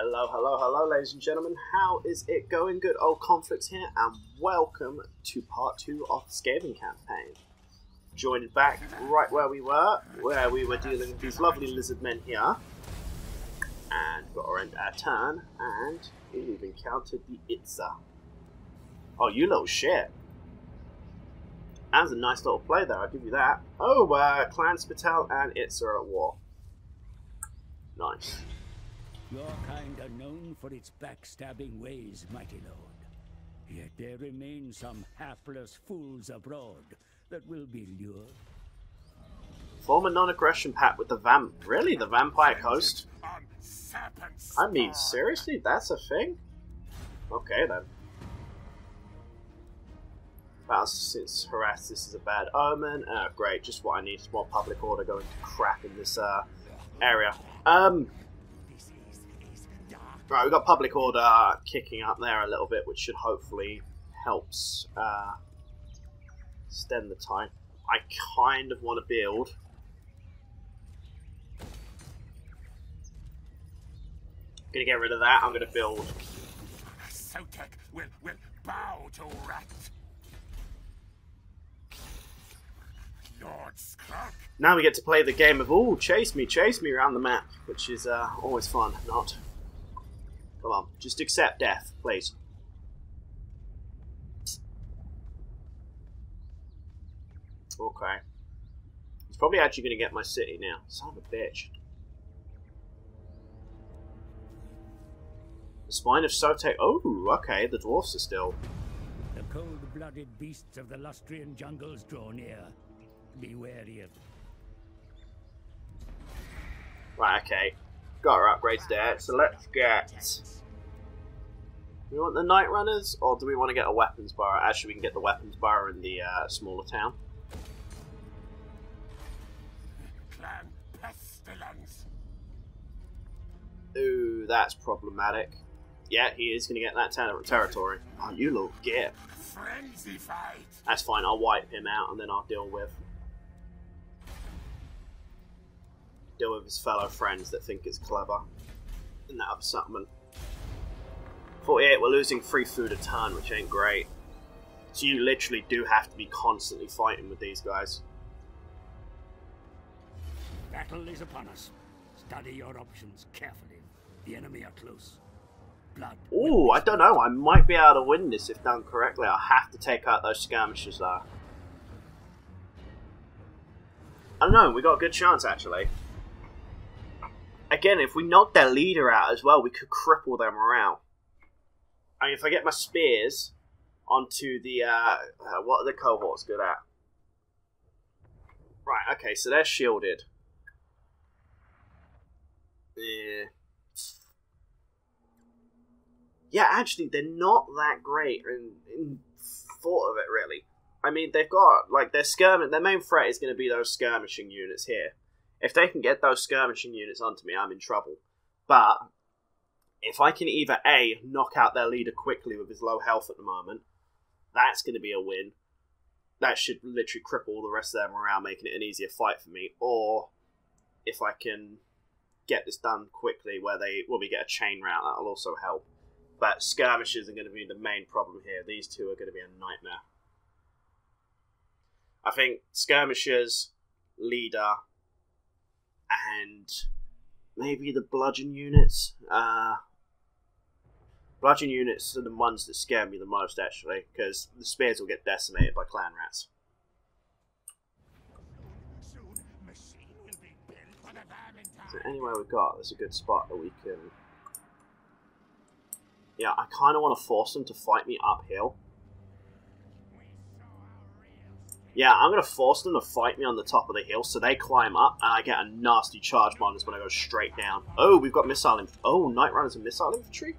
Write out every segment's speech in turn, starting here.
Hello, hello, hello, ladies and gentlemen. How is it going? Good old Conflicts here, and welcome to part 2 of the Skaven campaign. Joined back right where we were dealing with these lovely lizard men here. And got to end our turn, and we've encountered the Itza. Oh, you little shit. That was a nice little play there, I'll give you that. Oh, Clan Spital and Itza are at war. Nice. Your kind are known for its backstabbing ways, mighty lord. Yet there remain some hapless fools abroad that will be lured. Form a non-aggression pact with the Really? The Vampire Coast? I mean, seriously? That's a thing? Okay, then. Well, since harass, this is a bad omen. Great, just what I need. More public order going to crap in this area. Right, we've got public order kicking up there a little bit, which should hopefully helps extend the time. I kind of want to build. I'm going to get rid of that. I'm going to build. Sotek will bow to rat. Lord Skrull. Now we get to play the game of, ooh, chase me around the map, which is always fun, not. Come on, just accept death, please. Okay. He's probably actually going to get my city now. Son of a bitch. The spine of Sotek. Oh, okay, the dwarfs are still. The cold-blooded beasts of the Lustrian jungles draw near. Be wary of them. Right, okay. Got our upgrades there, so let's get... Do we want the Night Runners, or do we want to get a Weapons Bar? Actually, we can get the Weapons Bar in the smaller town. Clan Pestilence. Ooh, that's problematic. Yeah, he is going to get that territory. Oh, you little git. Frenzy fight. That's fine, I'll wipe him out, and then I'll deal with his fellow friends that think it's clever in that settlement. 48, we're losing free food a ton, which ain't great. So you literally do have to be constantly fighting with these guys. Battle is upon us. Study your options carefully. The enemy are close. Blood. Ooh, I don't know. I might be able to win this if done correctly. I'll have to take out those skirmishers though. I don't know. We got a good chance actually. Again, if we knock their leader out as well, we could cripple their morale. I mean, if I get my spears onto the, what are the cohorts good at? Right, okay, so they're shielded. Yeah, actually, they're not that great in thought of it, really. I mean, they've got, like, their main threat is going to be those skirmishing units here. If they can get those skirmishing units onto me, I'm in trouble. But if I can either A, knock out their leader quickly with his low health at the moment, that's going to be a win. That should literally cripple all the rest of their morale, making it an easier fight for me. Or if I can get this done quickly where we get a chain route, that'll also help. But skirmishers are going to be the main problem here. These two are going to be a nightmare. I think skirmishers, leader, and maybe the bludgeon units. Bludgeon units are the ones that scare me the most, actually, because the spears will get decimated by clan rats. So anyway, we've got, there's a good spot that we can... Yeah, I kind of want to force them to fight me uphill. Yeah, I'm going to force them to fight me on the top of the hill so they climb up and I get a nasty charge bonus when I go straight down. Oh, we've got missile infantry. Oh, Night Runners and missile infantry?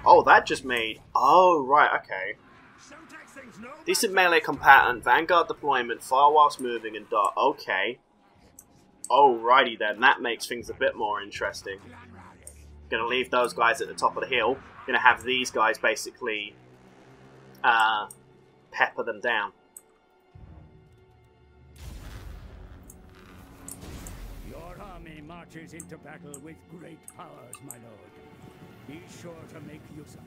Oh, that just made... Oh, right, okay. Decent melee combatant, vanguard deployment, fire whilst moving, and dart. Okay. Alrighty then, that makes things a bit more interesting. Gonna leave those guys at the top of the hill. Gonna have these guys basically pepper them down. Your army marches marches into battle with great powers, my lord. Be sure to make use of them.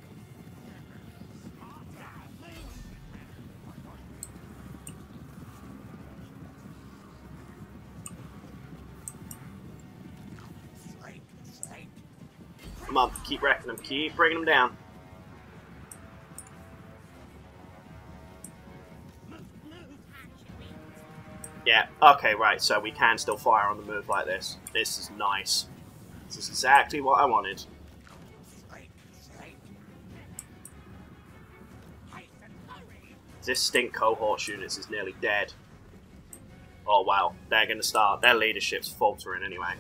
Come on, keep wrecking them, keep bringing them down. Yeah, okay, right, so we can still fire on the move like this. This is nice. This is exactly what I wanted. This stink cohort units is nearly dead. Oh wow, they're going to start. Their leadership's faltering anyway.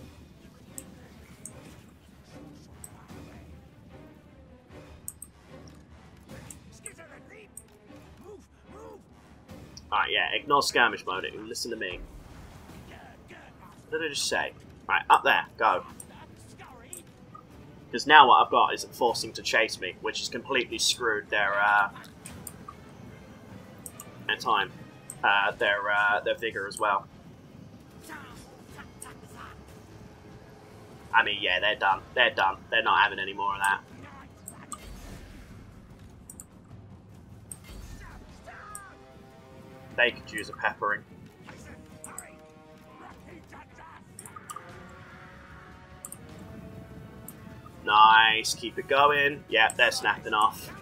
Alright, yeah, ignore skirmish mode and listen to me. What did I just say? Right, up there, go. Because now what I've got is forcing to chase me, which has completely screwed their time. Their vigor as well. I mean, yeah, they're done. They're done. They're not having any more of that. They could use a peppering. Nice, keep it going. Yeah, they're snapping off.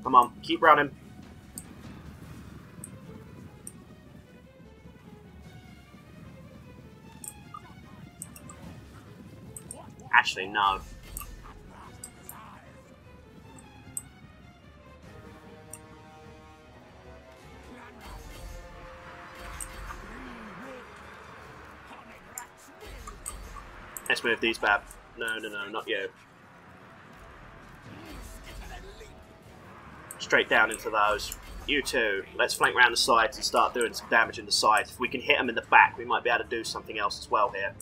Come on, keep running. Actually, no. Let's move these bad. No, no, no, not you. Straight down into those. You two. Let's flank around the sides and start doing some damage in the sides. If we can hit them in the back, we might be able to do something else as well here.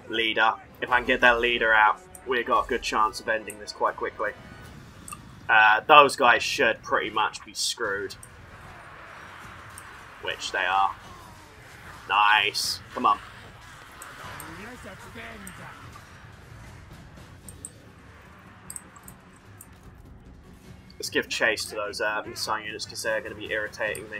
Leader. If I can get that leader out, we've got a good chance of ending this quite quickly. Those guys should pretty much be screwed. Which they are. Nice. Come on. Let's give chase to those missile units because they're going to be irritating me.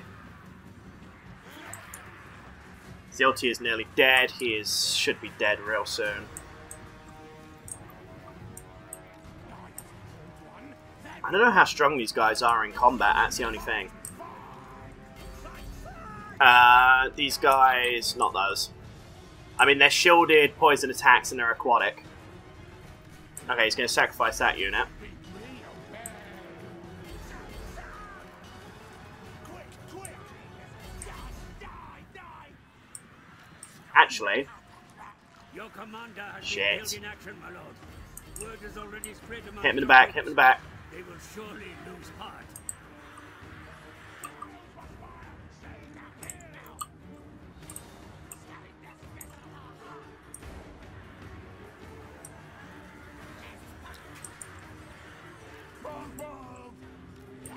Zilti is nearly dead. He should be dead real soon. I don't know how strong these guys are in combat. That's the only thing. These guys, not those. I mean, they're shielded, poison attacks, and they're aquatic. Okay, he's going to sacrifice that unit. Actually, shit. Hit him in the back, hit him in the back. They will surely lose heart.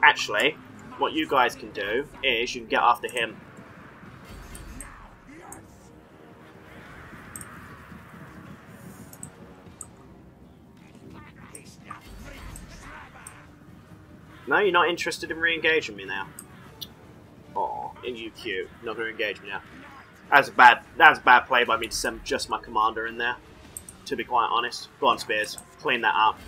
Actually, what you guys can do is you can get after him. No, you're not interested in re-engaging me now. Oh, you cute. Not going to engage me now. That's a bad play by me to send just my commander in there. To be quite honest. Go on, Spears. Clean that up.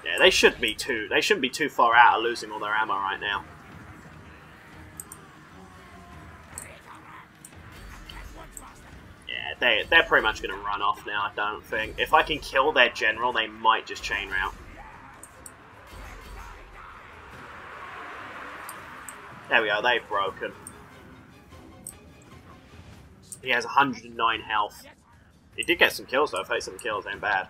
Yeah, they shouldn't be too far out of losing all their ammo right now. Yeah, they're pretty much going to run off now, I don't think. If I can kill their general, they might just chain route. There we go, they've broken. He has 109 health. He did get some kills though, 37 kills, ain't bad.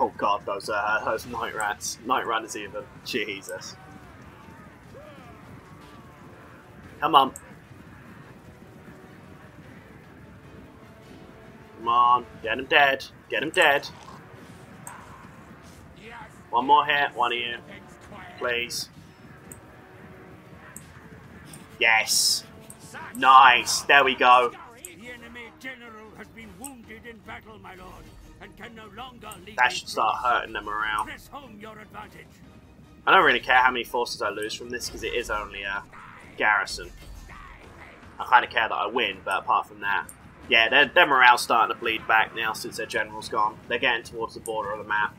Oh god, those night rats. Night runners even. Jesus. Come on. Come on, get him dead. Get him dead. One more hit, one of you. Please. Yes. Nice. There we go. The enemy general has been wounded in battle, my lord, and can no longer lead. That should start hurting them around. Press home your advantage. I don't really care how many forces I lose from this because it is only a garrison. I kind of care that I win, but apart from that, yeah, their morale's starting to bleed back now since their general's gone. They're getting towards the border of the map.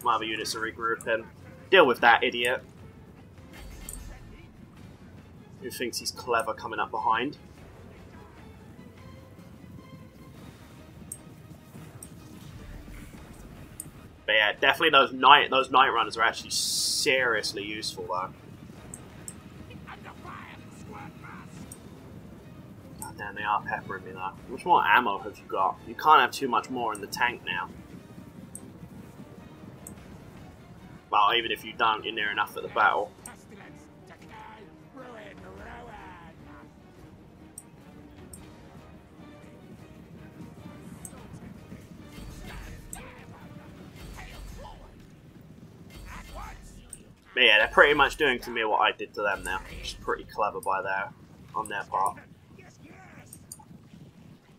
My other units are regrouping. Deal with that idiot. Who thinks he's clever coming up behind. But yeah, definitely those night runners are actually seriously useful though. God damn, they are peppering me though. How much more ammo have you got? You can't have too much more in the tank now. Well, even if you don't, you're near enough at the battle. But yeah, they're pretty much doing to me what I did to them now, which is pretty clever on their part.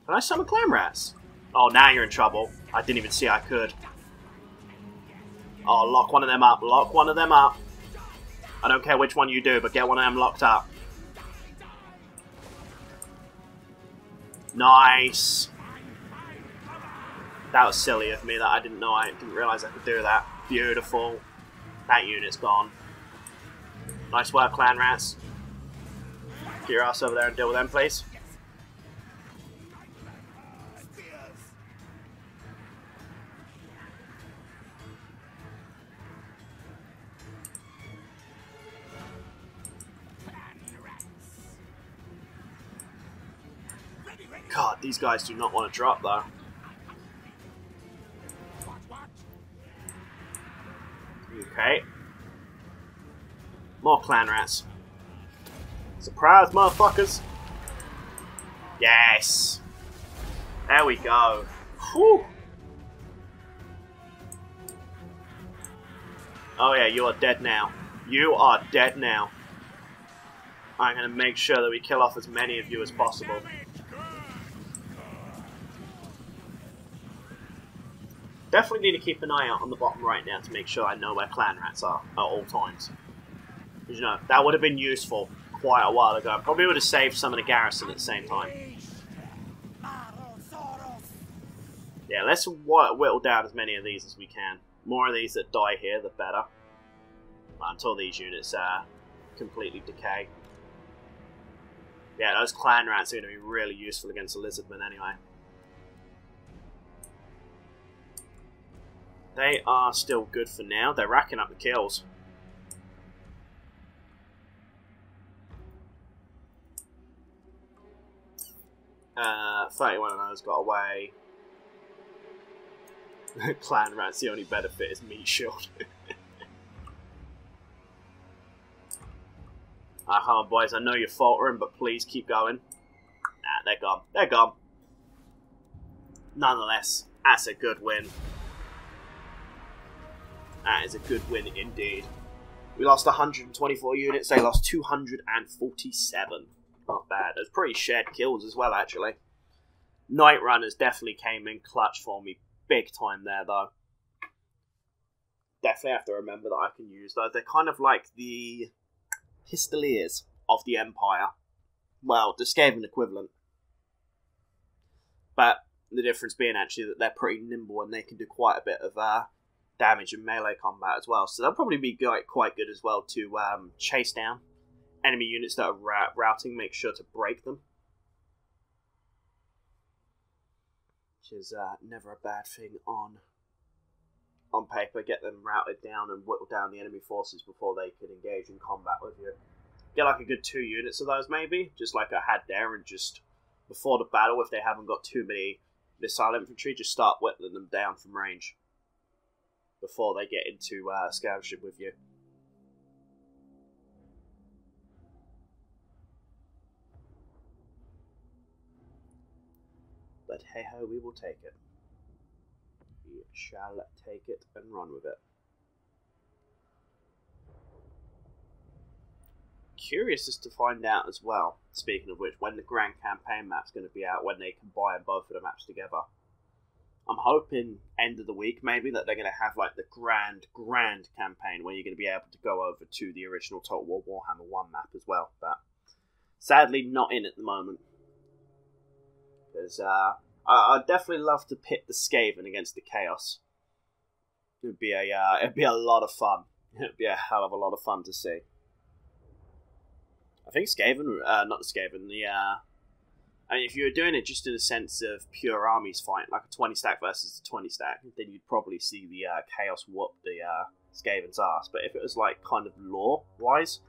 Can I summon clan rats? Oh, now you're in trouble. I didn't even see I could. Oh, lock one of them up. Lock one of them up. I don't care which one you do, but get one of them locked up. Nice. That was silly of me that I didn't realise I could do that. Beautiful. That unit's gone. Nice work, clan rats. Get your ass over there and deal with them, please. God, these guys do not want to drop though. Okay. More clan rats. Surprise, motherfuckers! Yes! There we go. Whew! Oh yeah, you are dead now. You are dead now. I'm going to make sure that we kill off as many of you as possible. Definitely need to keep an eye out on the bottom right now to make sure I know where clan rats are at all times. Because, you know, that would have been useful quite a while ago. Probably would have saved some of the garrison at the same time. Yeah, let's whittle down as many of these as we can. More of these that die here, the better. Until these units completely decay. Yeah, those clan rats are going to be really useful against the lizardmen anyway. They are still good for now. They're racking up the kills. Uh, 31 of those got away. Clan rats, the only benefit is meat shield. Come on, boys. I know you're faltering, but please keep going. Nah, they're gone. They're gone. Nonetheless, that's a good win. That is a good win indeed. We lost 124 units. They lost 247. Not bad. There's pretty shared kills as well, actually. Night Runners definitely came in clutch for me. Big time there, though. Definitely have to remember that I can use those. They're kind of like the Pistoliers of the Empire. Well, the Skaven equivalent. But the difference being actually that they're pretty nimble and they can do quite a bit of damage in melee combat as well. So they'll probably be quite good as well to chase down enemy units that are routing. Make sure to break them. Which is never a bad thing on paper. Get them routed down and whittle down the enemy forces before they can engage in combat with you. Get like a good 2 units of those maybe, just like I had there, and just before the battle, if they haven't got too many missile infantry, just start whittling them down from range before they get into skirmishing with you. but hey ho, we will take it. We shall take it and run with it. Curious as to find out as well, speaking of which, when the Grand Campaign map's going to be out, when they combine both of the maps together. I'm hoping end of the week maybe that they're going to have like the grand campaign where you're going to be able to go over to the original Total War Warhammer 1 map as well, but sadly not in at the moment. Because I'd definitely love to pit the Skaven against the Chaos. It'd be a lot of fun. It'd be a hell of a lot of fun to see. I think Skaven, not the Skaven, I mean, if you were doing it just in a sense of pure armies fighting, like a 20 stack versus a 20 stack, then you'd probably see the Chaos whoop the Skaven's ass. But if it was like kind of lore-wise,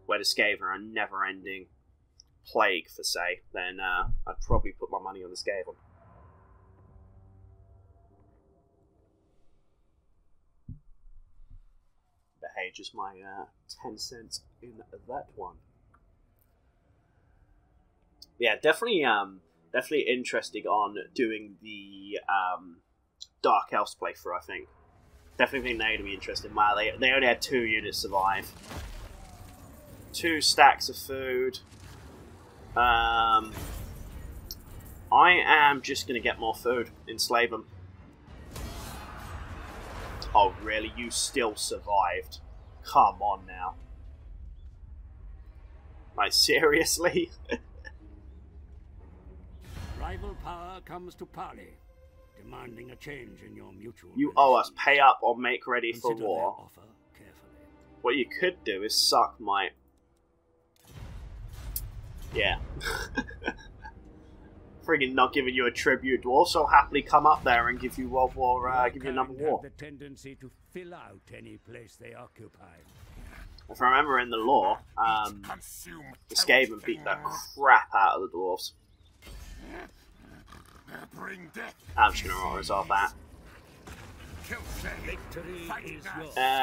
where the Skaven are a never-ending plague, for say, then I'd probably put my money on the Skaven. But hey, just my 10 cents in that one. Yeah, definitely interesting on doing the Dark Elves playthrough, I think. Definitely think they're going to be interesting. Wow, they only had 2 units survive. 2 stacks of food. I am just going to get more food. Enslave them. Oh, really? You still survived? Come on now. Like, seriously? Rival power comes to parley, demanding a change in your mutual. You owe us. Pay up or make ready for Consider war. their offer carefully. What you could do is suck my... Yeah. Friggin' not giving you a tribute. Dwarves, so happily come up there and give you World War, give you another war. Have the tendency to fill out any place they occupy. If I remember in the lore, the Skaven beat the crap out of the Dwarves. I'm just going to resolve that.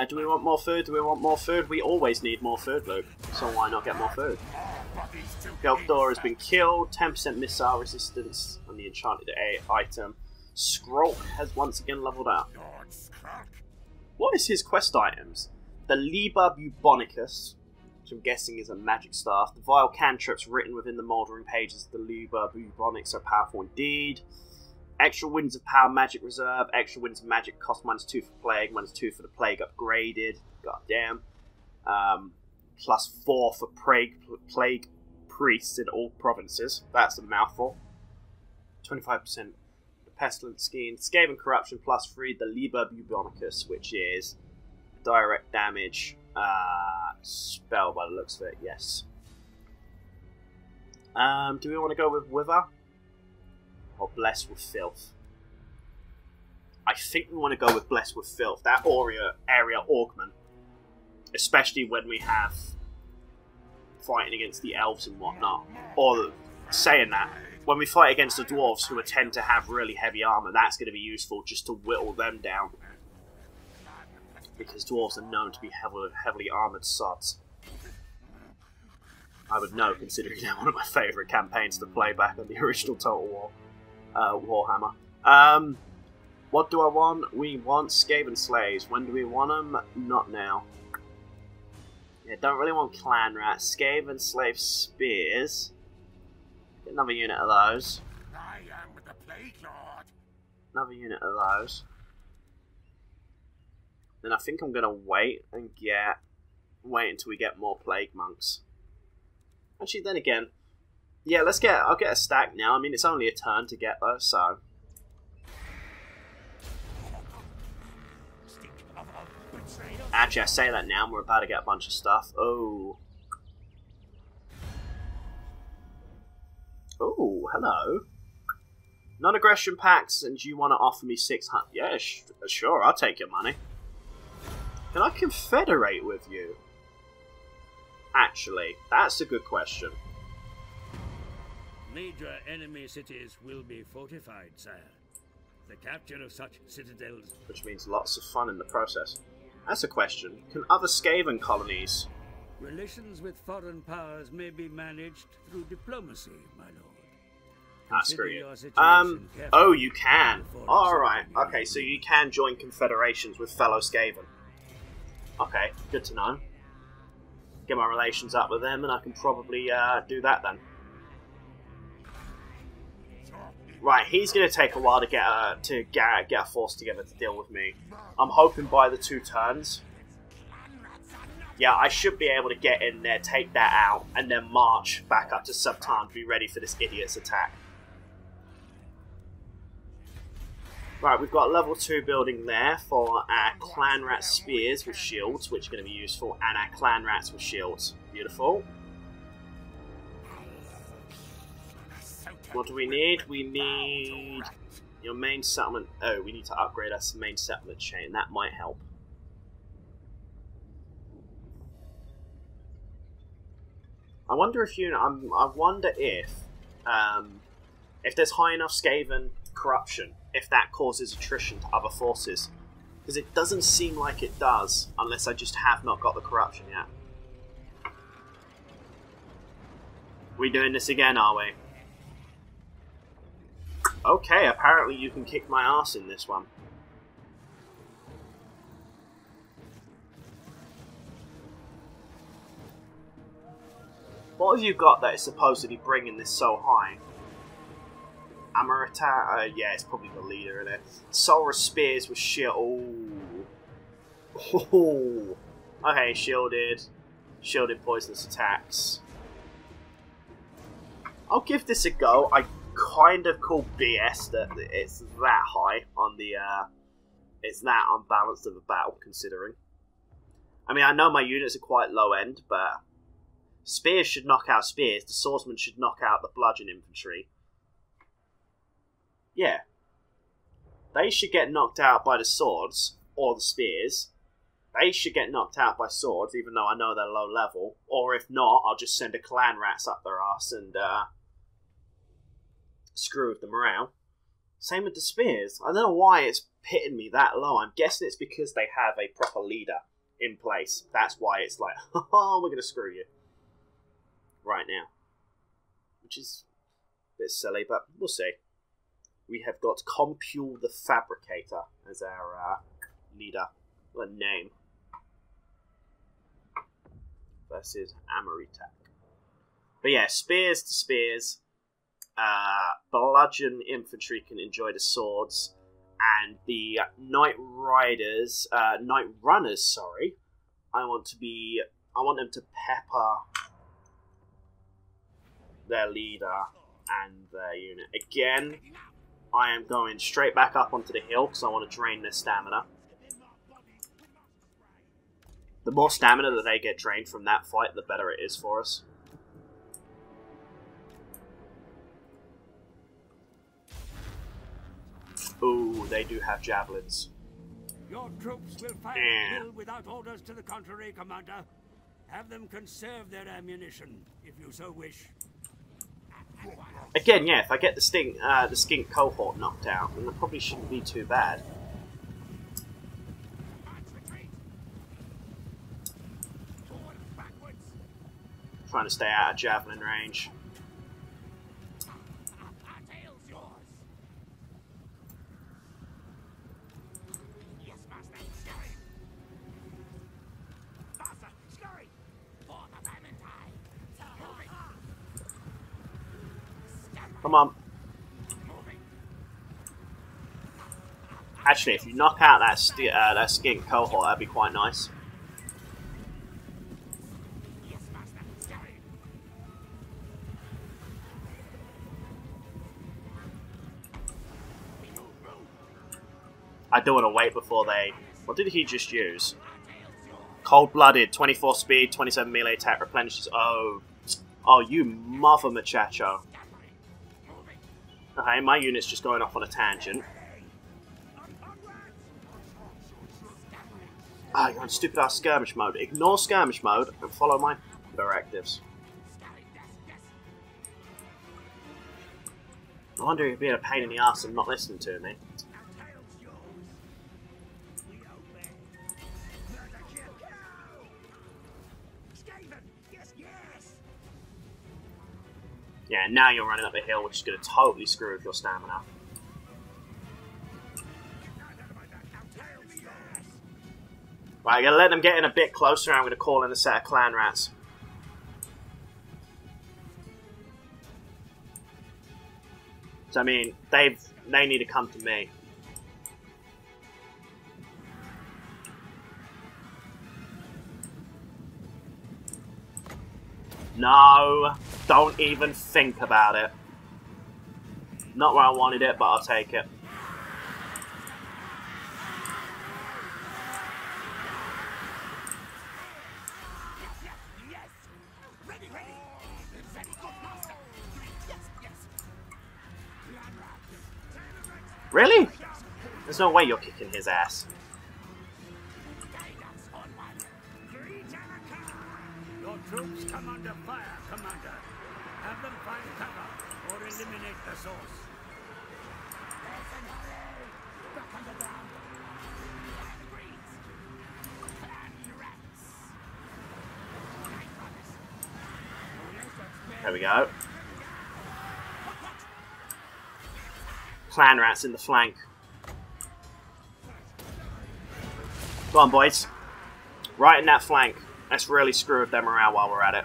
Do we want more food? Do we want more food? We always need more food, Luke. So why not get more food? Gelfdor has been killed. 10% missile resistance on the enchanted item. Skrulk has once again leveled up. What is his quest items? The Liber Bubonicus, which I'm guessing is a magic staff. The vile cantrips written within the mouldering pages of the Liber Bubonics are powerful indeed. Extra Winds of Power Magic Reserve. Extra Winds of Magic cost -2 for Plague, -2 for the Plague upgraded. God damn. +4 for Plague Priests in all provinces. That's a mouthful. 25% the Pestilence Scheme. Skaven Corruption +3. The Liber Bubonicus, which is direct damage spell by the looks of it, yes. Do we want to go with Wither? Or Bless with Filth? I think we want to go with Bless with Filth. That area augment. Especially when we have fighting against the elves and whatnot. Or, saying that, when we fight against the dwarves who tend to have really heavy armor, that's going to be useful just to whittle them down. Because dwarves are known to be heavily armoured sods. I would know, considering they're one of my favourite campaigns to play back on the original Total War Warhammer. What do I want? We want Skaven Slaves. When do we want them? Not now. Yeah, don't really want Clan Rats. Skaven Slave Spears. Get another unit of those. I am the Plague Lord. Another unit of those. Then I think I'm going to wait until we get more Plague Monks. Actually, then again, yeah, I'll get a stack now. I mean, it's only a turn to get those, so. Actually, I say that now, and we're about to get a bunch of stuff. Oh. Oh, hello. Non-aggression packs, and you want to offer me 600? Yeah, sure, I'll take your money. Can I confederate with you? Actually, that's a good question. Major enemy cities will be fortified, sire. The capture of such citadels... Which means lots of fun in the process. That's a question. Can other Skaven colonies... Relations with foreign powers may be managed through diplomacy, my lord. Ah, screw you. your situation carefully Oh, you can. before Alright, accepting okay, so you can join confederations with fellow Skaven. Okay, good to know. Get my relations up with them, and I can probably do that then. Right, he's going to take a while to get a force together to deal with me. I'm hoping by the 2 turns. Yeah, I should be able to get in there, take that out, and then march back up to Subtarn to be ready for this idiot's attack. Right, we've got a level 2 building there for our clan rat spears with shields, which are going to be useful, and our clan rats with shields. Beautiful. What do we need? We need your main settlement. Oh, we need to upgrade our main settlement chain. That might help. I wonder if I wonder if there's high enough Skaven corruption, if that causes attrition to other forces, because it doesn't seem like it does, unless I just have not got the corruption yet. We doing this again, are we? Okay, apparently you can kick my ass in this one. What have you got that is supposedly bringing this so high? Amarita? Yeah, it's probably the leader in it. Solar Spears with shield. Ooh. Okay, shielded. Shielded poisonous attacks. I'll give this a go. I kind of call BS that it's that high on the it's that unbalanced of a battle, considering. I mean, I know my units are quite low end, but spears should knock out spears, the swordsman should knock out the bludgeon infantry. Yeah. They should get knocked out by the swords, or the spears. They should get knocked out by swords, even though I know they're low level. Or if not, I'll just send a clan rats up their ass and screw with the morale. Same with the spears. I don't know why it's pitting me that low. I'm guessing it's because they have a proper leader in place. That's why it's like, oh, we're going to screw you right now. Which is a bit silly, but we'll see. We have got Compule the Fabricator as our leader, or name. Versus Amaritak. But yeah, spears to spears. Bludgeon infantry can enjoy the swords, and the Night Riders, Night Runners, sorry. I want them to pepper their leader and their unit. Again, I am going straight back up onto the hill because I want to drain their stamina. The more stamina that they get drained from that fight, the better it is for us. Ooh, they do have javelins. Your troops will fire and kill without orders to the contrary, Commander. Have them conserve their ammunition, if you so wish. Again, yeah, if I get the skink cohort knocked out, then it probably shouldn't be too bad. Trying to stay out of javelin range. Come on. Actually, if you knock out that skink cohort, that'd be quite nice. I don't want to wait before they... What did he just use? Cold-blooded, 24 speed, 27 melee attack, replenishes... Oh, you mother muchacho. Okay, my unit's just going off on a tangent. Ah, you're on stupid-ass skirmish mode. Ignore skirmish mode and follow my directives. I wonder if you're being a pain in the ass and not listening to me. Yeah, now you're running up a hill, which is going to totally screw with your stamina. Right, I'm going to let them get in a bit closer, and I'm going to call in a set of clan rats. So, I mean, they need to come to me. No, don't even think about it. Not where I wanted it, but I'll take it. Really? There's no way you're kicking his ass. Your troops come under fire, Commander. Have them find cover or eliminate the source. There we go. Clan rats in the flank. Go on, boys. Right in that flank. Let's really screw with them around while we're at it.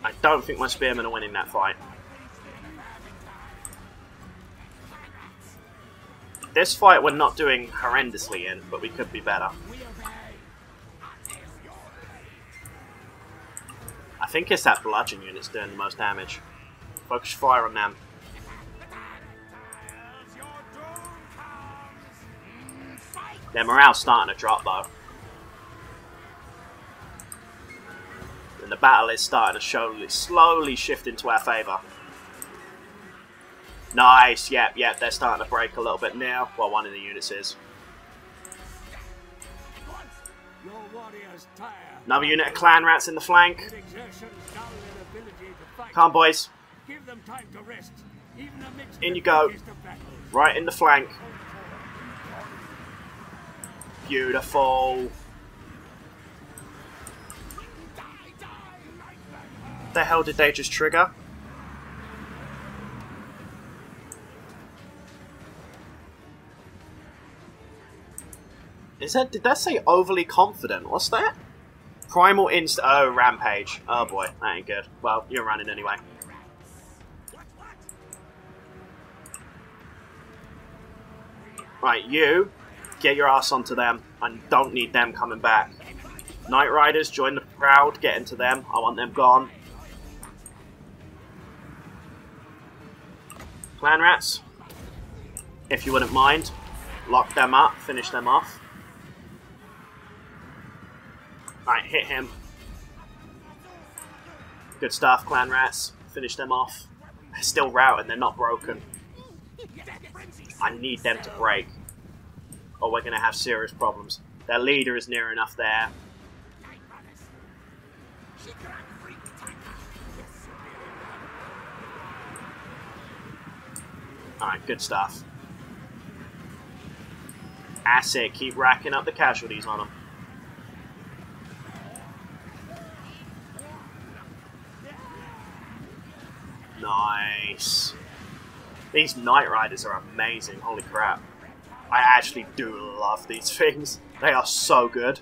I don't think my spearmen are winning that fight. This fight we're not doing horrendously in, but we could be better. I think it's that bludgeon unit's doing the most damage. Focus fire on them. Their morale's starting to drop though. And the battle is starting to slowly shift into our favour. Nice, yep, they're starting to break a little bit now. Well, one of the units is. Another unit of clan rats in the flank. Come on, boys. In you go. Right in the flank. Beautiful. The hell did they just trigger? Did that say overly confident? What's that? Primal inst. Oh, rampage. Oh boy, that ain't good. Well, you're running anyway. Right, you get your ass onto them. I don't need them coming back. Knight Riders, join the crowd. Get into them. I want them gone. Clan rats, if you wouldn't mind, lock them up. Finish them off. Right, hit him. Good stuff, clan rats. Finish them off. They're still routing, they're not broken. I need them to break, or we're going to have serious problems. Their leader is near enough there. Alright, good stuff. Asset, keep racking up the casualties on them. Nice. These Knight Riders are amazing, holy crap. I actually do love these things. They are so good.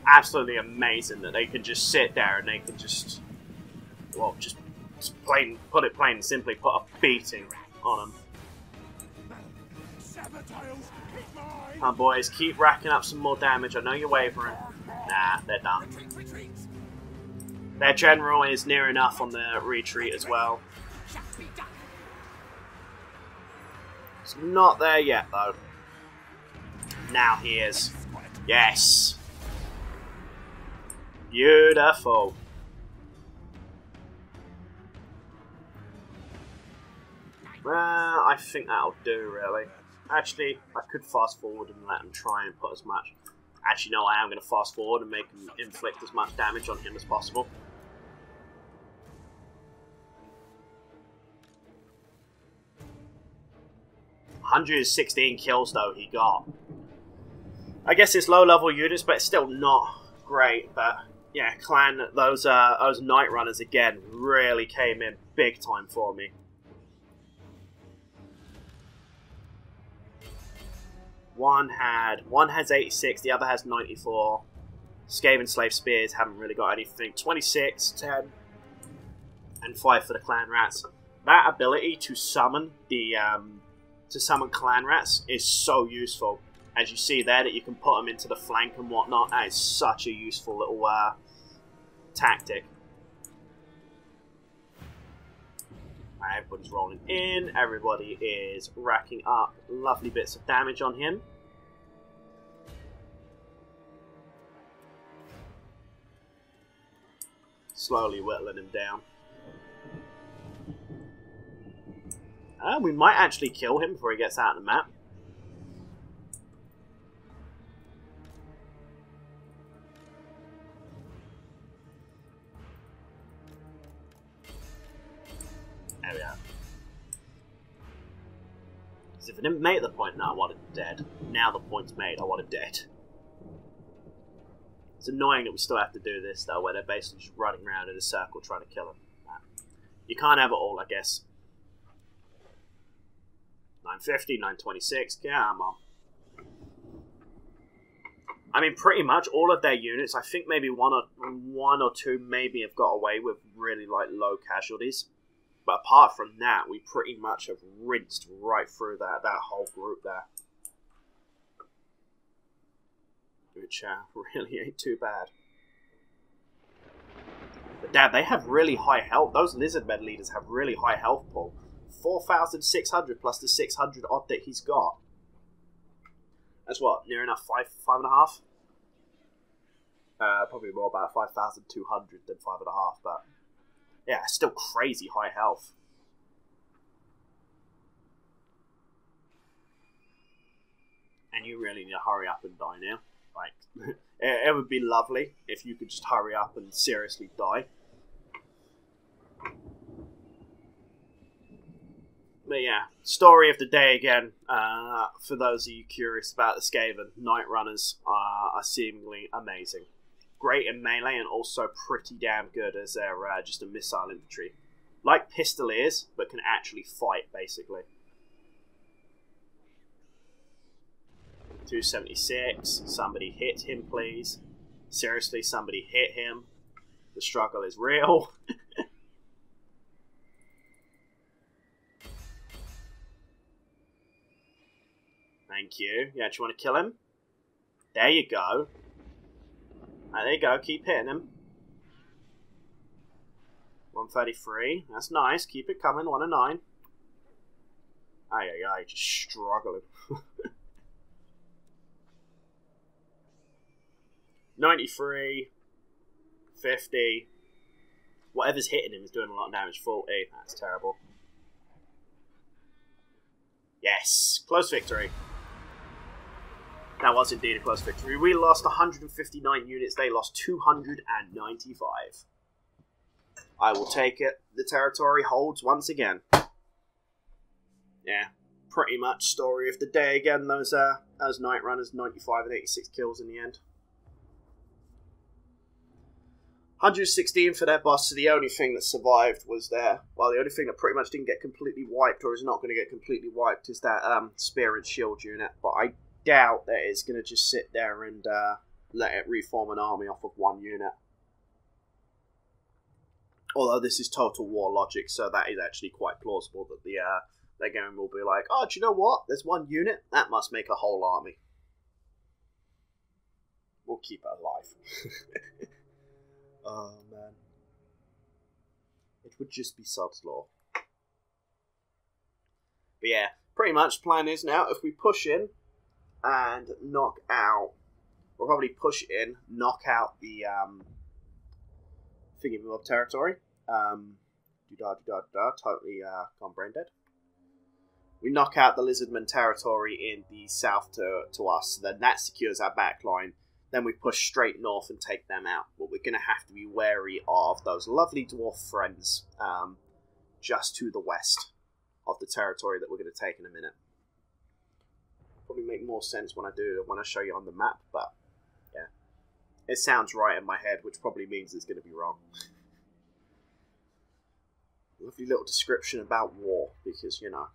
Absolutely amazing that they can just sit there and they can just, well, just put it plain and simply, put a beating on them. Come on, boys, keep racking up some more damage. I know you're wavering. Nah, they're done. Their general is near enough on the retreat as well. It's not there yet, though. Now he is. Yes. Beautiful. I think that'll do, really. Actually, I could fast forward and let him try and put as much... Actually, no, I am going to fast forward and make him inflict as much damage on him as possible. $116 kills, though, he got. I guess it's low-level units, but it's still not great, but yeah, clan, those Night Runners again really came in big time for me. One has 86, the other has 94. Skaven Slave Spears haven't really got anything. 26, 10, and 5 for the Clan Rats. That ability to summon Clan Rats is so useful. As you see there, that you can put them into the flank and whatnot. That is such a useful little tactic. Right, everybody's rolling in. Everybody is racking up lovely bits of damage on him. Slowly whittling him down. We might actually kill him before he gets out of the map. There we are. Because if I didn't make the point, now I want him dead. Now the point's made, I want him dead. It's annoying that we still have to do this, though, where they're basically just running around in a circle trying to kill him. You can't have it all, I guess. 950, 926, come on. I mean, pretty much all of their units, I think maybe one or two maybe have got away with really, like, low casualties. But apart from that, we pretty much have rinsed right through that whole group there. Which really ain't too bad. But damn, they have really high health. Those lizard med leaders have really high health pool. 4,600 plus the 600 odd that he's got. That's what, near enough 5.5? Probably more about 5,200 than 5.5, but yeah, still crazy high health. And you really need to hurry up and die now. Like, it would be lovely if you could just hurry up and seriously die. But yeah, story of the day again. For those of you curious about the Skaven, Night Runners are seemingly amazing. Great in melee and also pretty damn good as they're just a missile infantry. Like Pistoliers, but can actually fight, basically. 276. Somebody hit him, please. Seriously, somebody hit him. The struggle is real. Thank you. You actually want to kill him? There you go. Right, there you go. Keep hitting him. 133. That's nice. Keep it coming. 1 and 9. Aye, aye, aye. Just struggling. 93. 50. Whatever's hitting him is doing a lot of damage. 40. That's terrible. Yes. Close victory. That was indeed a close victory. We lost 159 units. They lost 295. I will take it. The territory holds once again. Yeah, pretty much story of the day again. Those Night Runners, 95 and 86 kills in the end. 116 for their boss, so the only thing that survived was the only thing that pretty much didn't get completely wiped, or is not going to get completely wiped, is that Spear and Shield unit. But I doubt that it's going to just sit there and let it reform an army off of one unit. Although this is Total War logic, so that is actually quite plausible that their game will be like, oh, do you know what? There's one unit, that must make a whole army. We'll keep it alive. Oh, man. It would just be Sod's Law. But yeah, pretty much plan is now, if we push in and knock out, we'll probably push in, knock out the Thingy territory. Totally gone brain dead. We knock out the Lizardman territory in the south to us, then that secures our backline. Then we push straight north and take them out. But we're going to have to be wary of those lovely dwarf friends just to the west of the territory that we're going to take in a minute. Probably make more sense when I show you on the map, but yeah. It sounds right in my head, which probably means it's going to be wrong. Lovely little description about war, because, you know,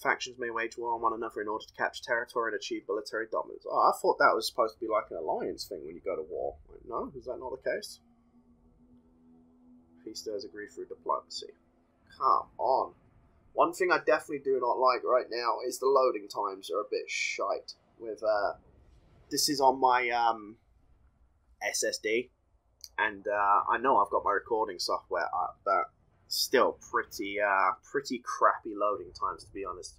factions may wage war on one another in order to capture territory and achieve military dominance. Oh, I thought that was supposed to be like an alliance thing when you go to war. Like, no, is that not the case? Peace does agree through diplomacy. Come on. One thing I definitely do not like right now is the loading times are a bit shite. With this is on my SSD, and I know I've got my recording software up, but still pretty crappy loading times, to be honest.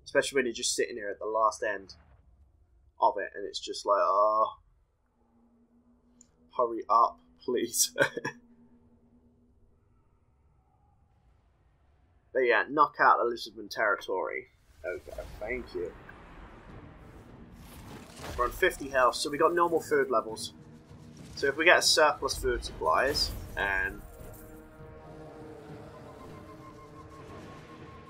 Especially when you're just sitting here at the last end of it, and it's just like, oh, hurry up, please. But yeah, knock out the Lisbon territory. Okay, thank you. We're on 50 health, so we got normal food levels. So if we get a surplus food supplies, and...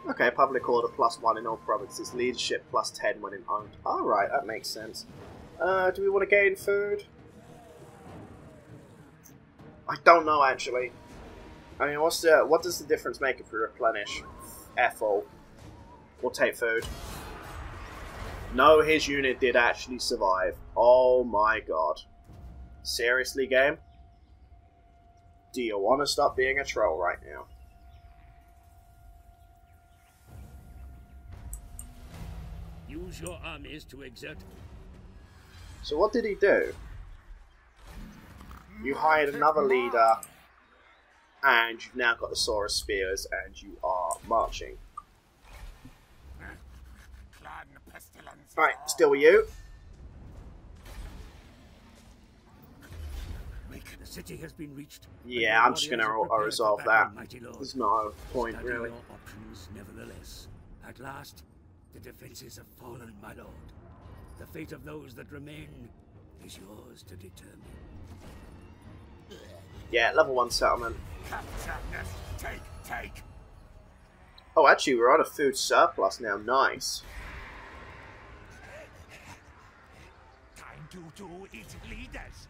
Okay, public order +1 in all provinces, leadership +10 when in owned. Alright, that makes sense. Do we want to gain food? I don't know, actually. I mean, what does the difference make if we replenish? F-all. We'll take food. No, his unit did actually survive. Oh my god. Seriously, game? Do you want to stop being a troll right now? Use your armies to exert. So what did he do? You hired another leader, and you've now got the Saurus Spears, and you are marching. Alright, still with you. The city has been reached. Yeah, I'm just going to resolve that. There's no point, really. Options, nevertheless. At last, the defenses have fallen, my lord. The fate of those that remain is yours to determine. Yeah, level 1 settlement. Take. Oh, actually, we're on a food surplus now. Nice. Time to its leaders.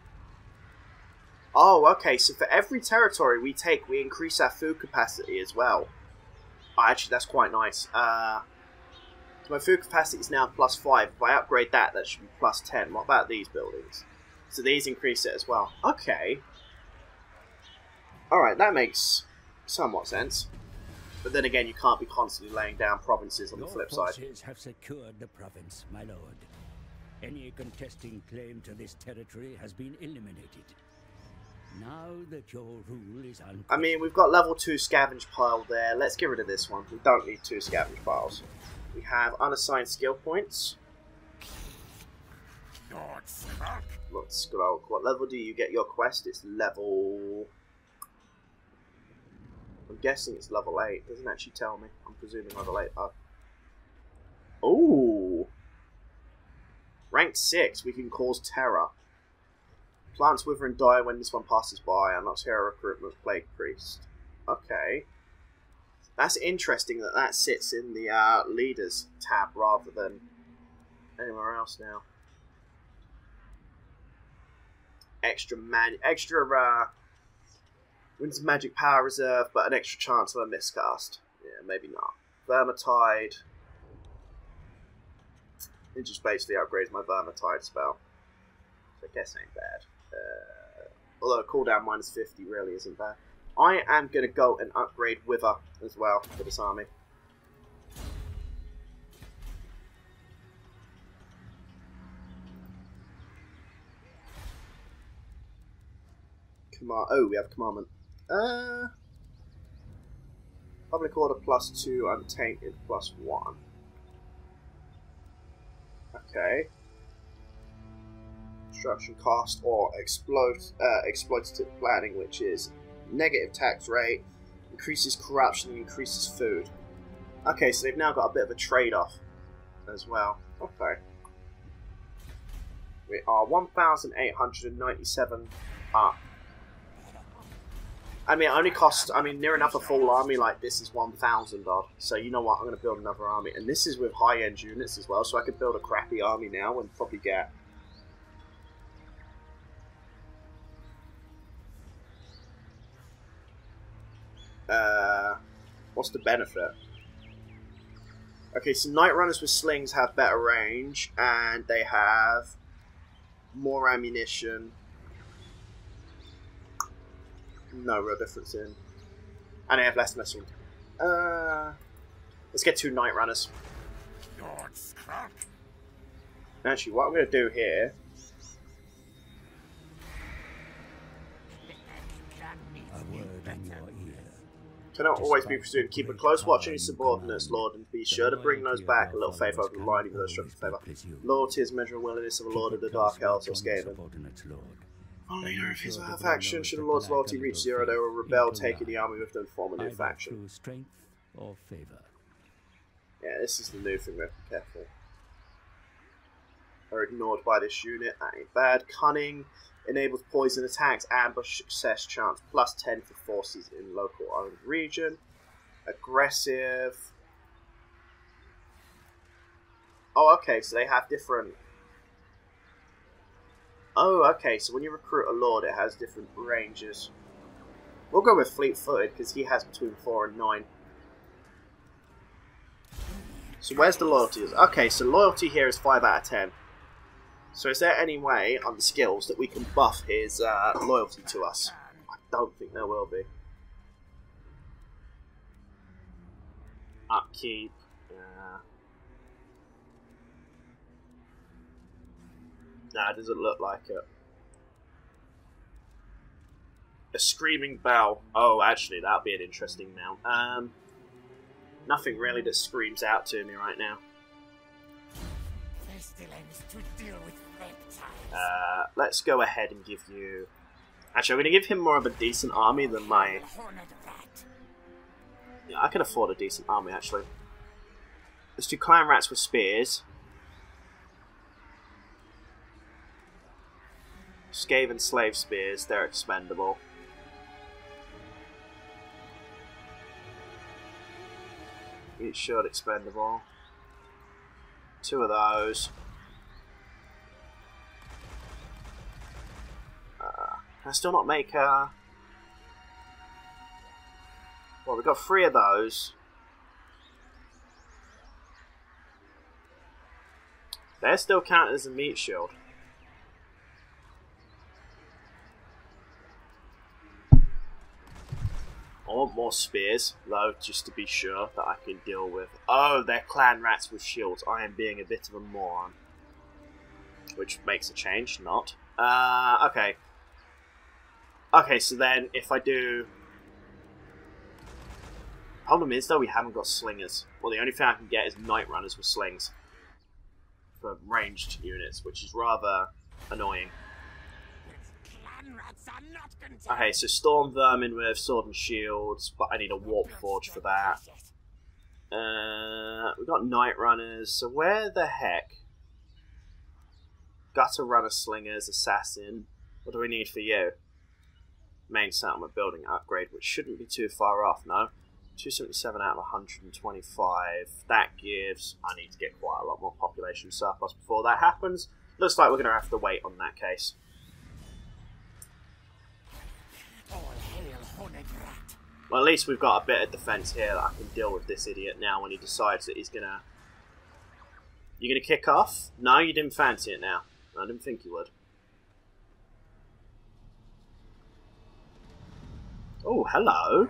Oh, okay, so for every territory we take, we increase our food capacity as well. Oh, actually, that's quite nice. So my food capacity is now +5. If I upgrade that, that should be +10. What about these buildings? So these increase it as well. Okay. Alright, that makes somewhat sense. But then again, you can't be constantly laying down provinces on the flip side. Your forces have secured the province, my lord. Any contesting claim to this territory has been eliminated. Now that your rule is unquestioned. I mean, we've got level 2 scavenge pile there. Let's get rid of this one. We don't need 2 scavenge piles. We have unassigned skill points. Lord Skulk. What level do you get your quest? It's level... I'm guessing it's level 8. It doesn't actually tell me. I'm presuming level 8. Oh. Ooh. Rank 6. We can cause terror. Plants wither and die when this one passes by. Unlocks hero recruitment, plague priest. Okay. That's interesting that that sits in the leaders tab rather than anywhere else now. Extra wins magic power reserve, but an extra chance of a miscast. Yeah, maybe not. Vermintide. It just basically upgrades my Vermintide spell. So I guess ain't bad. Although cooldown -50 really isn't bad. I am going to go and upgrade Wither as well for this army. Oh, we have commandment. Public order +2, untainted +1. Okay. Construction cost or exploitative planning, which is negative tax rate, increases corruption, and increases food. Okay, so they've now got a bit of a trade-off as well. Okay. We are 1,897 up. I mean, it only costs, near enough a full army like this is 1,000 odd. So you know what, I'm going to build another army. And this is with high-end units as well, so I could build a crappy army now and probably get What's the benefit? Okay, so Night Runners with slings have better range, and they have more ammunition. No real difference in. And they have less missile. Let's get 2 Night Runners. Actually, what I'm going to do here... Cannot always be pursued. Keep a close watch on your subordinates, Lord, and be sure to bring those back. A little favour over the line, even though struck favour. Loyalty is measuring willingness of a Lord of the Dark Elves or Skaven. One leader of his faction, should a Lord's loyalty reach 0, they will rebel, taking the army with them, form a new faction. Yeah, this is the new thing, we have to be careful. Are ignored by this unit, that ain't bad. Cunning enables poison attacks, ambush success chance, +10 for forces in local owned region. Aggressive. Oh, okay, so they have different... Oh, okay, so when you recruit a Lord, it has different ranges. We'll go with fleet-footed, because he has between 4 and 9. So where's the loyalty? Okay, so loyalty here is 5 out of 10. So is there any way on the skills that we can buff his loyalty to us? I don't think there will be. Upkeep. Nah, it doesn't look like it. A Screaming Bell. Oh, actually, that would be an interesting mount. Nothing really that screams out to me right now. Let's go ahead and give you... Actually, I'm going to give him more of a decent army than my... Yeah, I can afford a decent army, actually. Let's do Clan Rats with Spears. Skaven Slave Spears, they're expendable. Each shield expendable. 2 of those. Can I still not make a... Well, we've got 3 of those. They're still counted as a meat shield. I want more spears, though, just to be sure that I can deal with... Oh, they're Clan Rats with shields. I am being a bit of a moron. Which makes a change, not. Okay. Okay, so then if I do... Problem is, though, we haven't got slingers. Well, the only thing I can get is Night Runners with slings. For ranged units, which is rather annoying. Okay, so Storm Vermin with Sword and Shields, but I need a Warp Forge for that. We've got Night Runners, so where the heck? Gutter Runner Slingers, Assassin. What do we need for you? Main settlement building upgrade, which shouldn't be too far off, no? 277 out of 125. That gives... I need to get quite a lot more population surplus before that happens. Looks like we're going to have to wait on that case. Well, at least we've got a bit of defense here that I can deal with this idiot now when he decides that he's gonna... You gonna kick off? No, you didn't fancy it now. I didn't think you would. Oh, hello.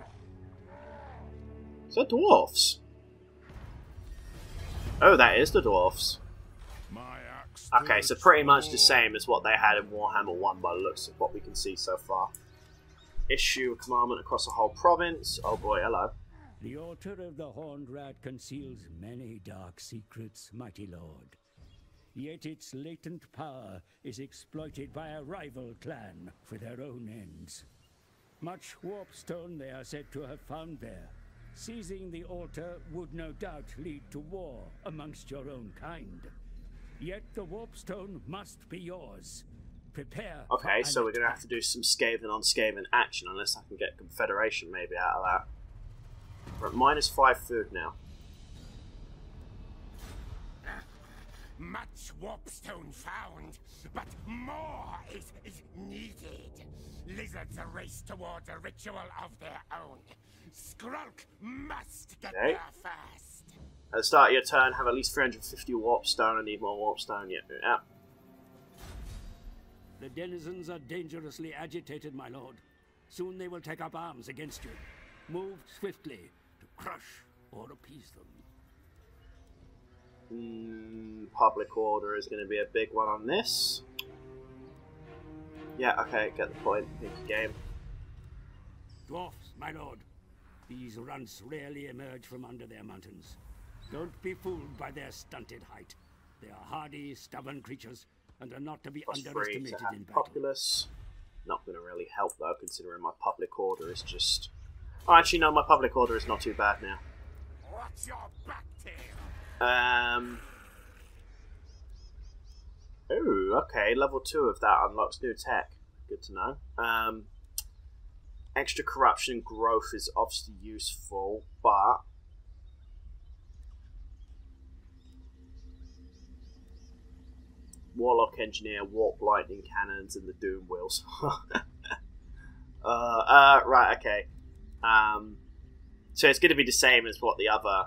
Is that dwarfs? Oh, that is the dwarfs. Okay, so pretty much the same as what they had in Warhammer 1 by the looks of what we can see so far. Issue a commandment across a whole province. Oh boy, hello. The altar of the Horned Rat conceals many dark secrets, mighty lord. Yet its latent power is exploited by a rival clan for their own ends. Much warpstone they are said to have found there. Seizing the altar would no doubt lead to war amongst your own kind. Yet the warpstone must be yours. Prepare. Okay, so we're going to have to do some Skaven on Skaven action, unless I can get Confederation maybe out of that. We're at -5 food now. Much warpstone found, but more is needed. Lizards race towards a ritual of their own. Skrulk must get Okay. there first. At the start of your turn, have at least 350 warp stone. I need more warp stone. Yeah. The denizens are dangerously agitated, my lord. Soon they will take up arms against you. Move swiftly to crush or appease them. Public order is going to be a big one on this. Yeah, okay, get the point. Pick the game. Dwarfs, my lord. These runts rarely emerge from under their mountains. Don't be fooled by their stunted height. They are hardy, stubborn creatures, and are not to be +3 to underestimated have in battle. populace. Not going to really help though, considering my public order is just... Oh, actually, no, my public order is not too bad now. What's your back tail? Ooh, okay, level 2 of that unlocks new tech. Good to know. Extra corruption and growth is obviously useful, but... Warlock Engineer, Warp Lightning Cannons, and the Doom Wheels. Right, okay. So it's going to be the same as what the other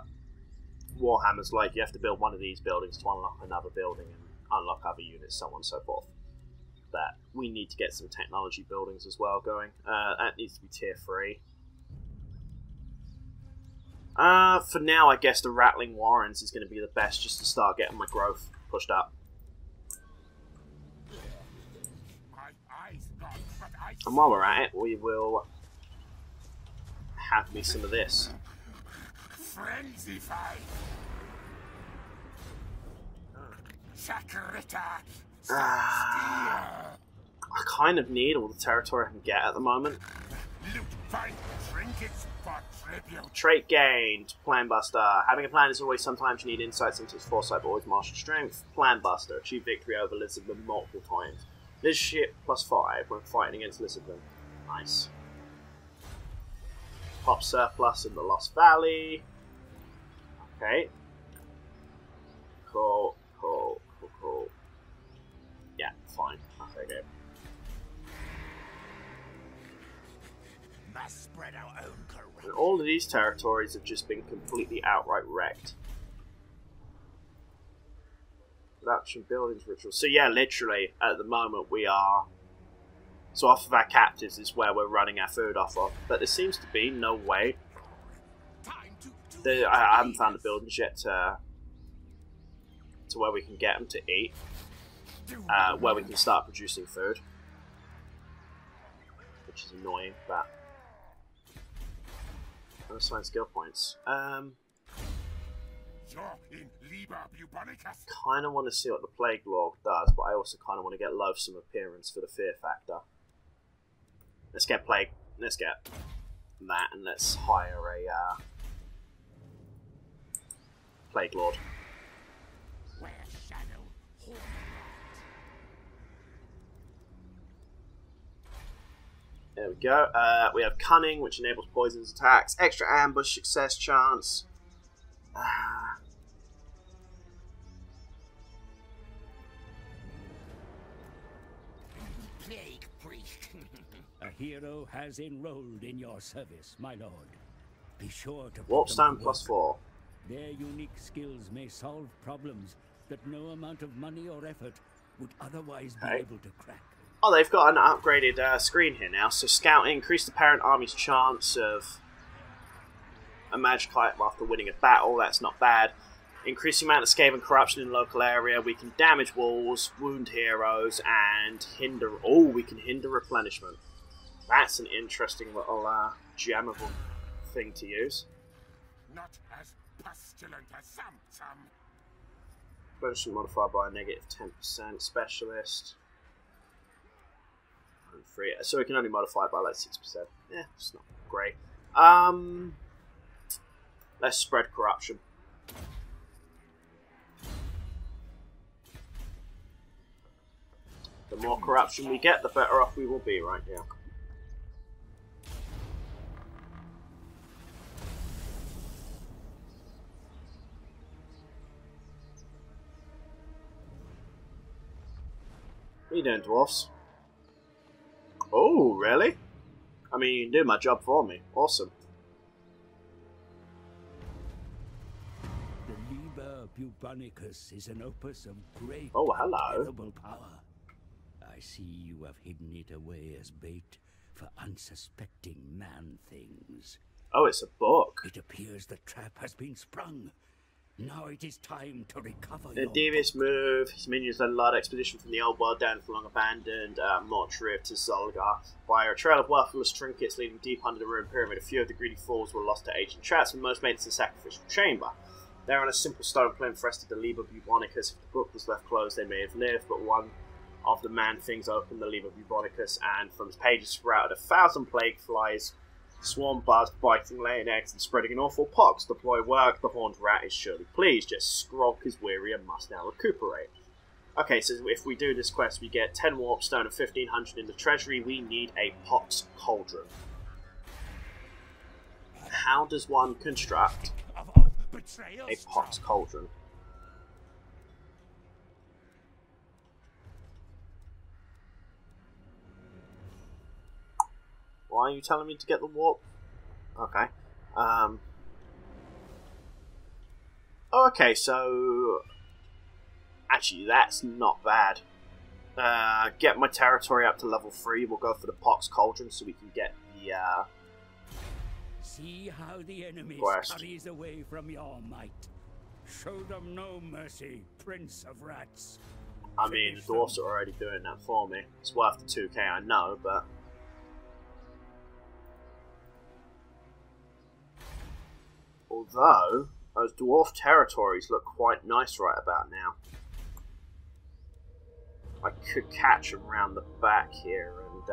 Warhammer's like. You have to build one of these buildings to unlock another building and unlock other units, so on and so forth. That we need to get some technology buildings as well going. That needs to be tier 3. For now, I guess the Rattling Warrens is going to be the best just to start getting my growth pushed up. And while we're at it, we will have me some of this. Frenzy fight. Chakrita. I kind of need all the territory I can get at the moment. Loot, find trinkets for tribute. Trait gained. Plan Buster. Having a plan is always sometimes you need insight, sometimes foresight, but always martial strength. Plan Buster. Achieve victory over Lisbon multiple times. Leadership +5 when fighting against Lisbon. Nice. Pop surplus in the Lost Valley. Okay. Cool. Yeah, fine. Okay, good. Must spread our own corruption. And all of these territories have just been completely outright wrecked. Production buildings rituals. So yeah, literally at the moment we are. So off of our captives is where we're running our food off of. But there seems to be no way. I haven't found the buildings yet to where we can get them to eat. Where we can start producing food. Which is annoying, but unassigned skill points. Kind of want to see what the Plague Lord does, but I also kind of want to get Loathsome Appearance for the fear factor. Let's get Plague. Let's get that, and let's hire a Plague Lord. There we go. We have Cunning, which enables poisons attacks. Extra ambush success chance. Plague priest. A hero has enrolled in your service, my lord. Be sure to Warp put them Stone to work. +4. Their unique skills may solve problems that no amount of money or effort would otherwise be able to crack. Oh, they've got an upgraded screen here now. So scouting, increase the parent army's chance of a magic item after winning a battle. That's not bad. Increase the amount of Skaven corruption in the local area. We can damage walls, wound heroes, and hinder... Oh, we can hinder replenishment. That's an interesting little jammable thing to use. Not as pestilent as some. Replenishment modified by a -10%. Specialist. And 3. So we can only modify it by like 6%. Yeah, it's not great. Let's spread corruption. The more corruption we get, the better off we will be right now. What are you doing, dwarfs? Oh, really? I mean, you can do my job for me. Awesome. liber bubonicus is an opus of great hello. power. I see you have hidden it away as bait for unsuspecting man-things. Oh, it's a book. It appears the trap has been sprung. Now it is time to recover A your devious book. move. His minions led a large expedition from the old world down to long abandoned mortuary to Zolgar via a trail of worthless trinkets leading deep under the ruined pyramid. A few of the greedy fools were lost to ancient traps, and most made it to the sacrificial chamber. There on a simple stone plinth rested the liber bubonicus. If the book was left closed, they may have lived, but one of the man-things opened the liber bubonicus, and from its pages sprouted 1,000 plague flies. Swarm buzzed, biting, laying eggs, and spreading an awful pox. Deploy work, the horned rat is surely pleased, yet Skrolk is weary and must now recuperate. Okay, so if we do this quest, we get 10 warp stone and 1,500 in the treasury. We need a pox cauldron. How does one construct a pox cauldron? Why are you telling me to get the warp? Okay. Oh, okay, so... Actually, that's not bad. Get my territory up to level 3. We'll go for the Pox Cauldron so we can get the, See how the enemy quest. scurries away from your might. Show them no mercy, Prince of Rats. I mean, the dwarfs are already doing that for me. It's worth the 2k, I know, but... Although, those dwarf territories look quite nice right about now. I could catch them round the back here and,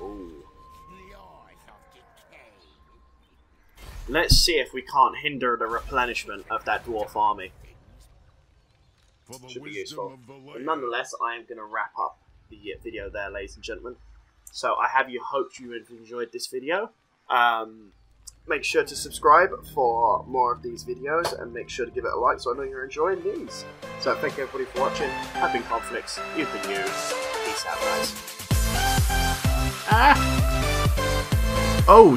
ooh. Let's see if we can't hinder the replenishment of that dwarf army. Should be useful. But nonetheless, I am going to wrap up the video there, ladies and gentlemen. So I have hoped you have enjoyed this video. Make sure to subscribe for more of these videos, and make sure to give it a like so I know you're enjoying these. So thank you everybody for watching. I've been Conflicts, you've been used. Peace out, guys. Oh,